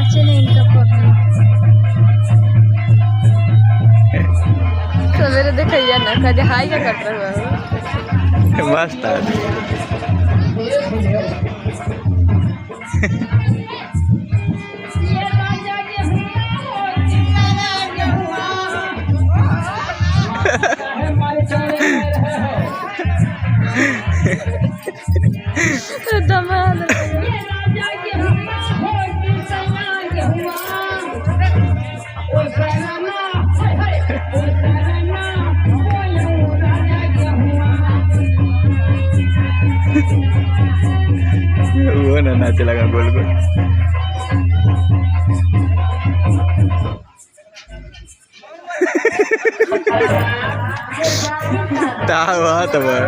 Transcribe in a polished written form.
नाचने इनका सवेरे देखिए ना कदे हाई क्या कर रहा है मस्त वो ना नाचे लगा गोल गोल tahu